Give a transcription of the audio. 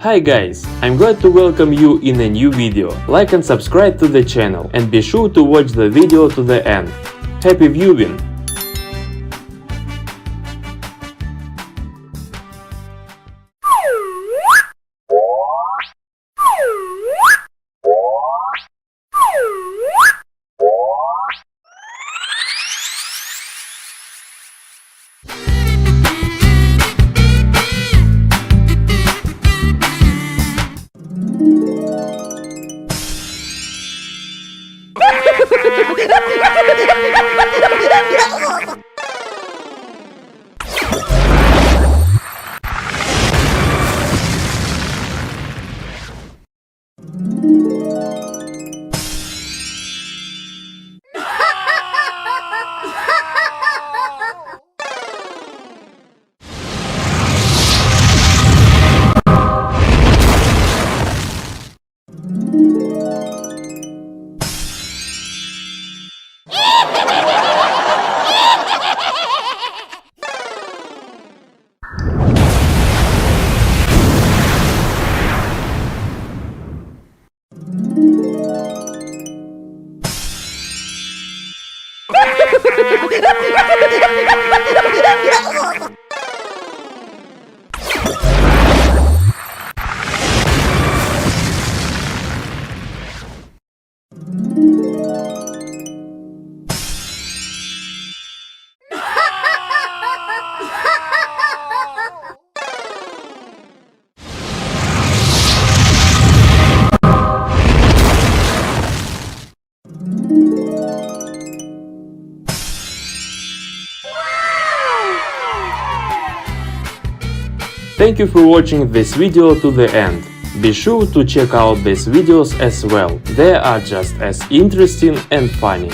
Hi guys, I'm glad to welcome you in a new video. Like and subscribe to the channel and be sure to watch the video to the end. Happy viewing! Thank you for watching this video to the end. Be sure to check out these videos as well, they are just as interesting and funny.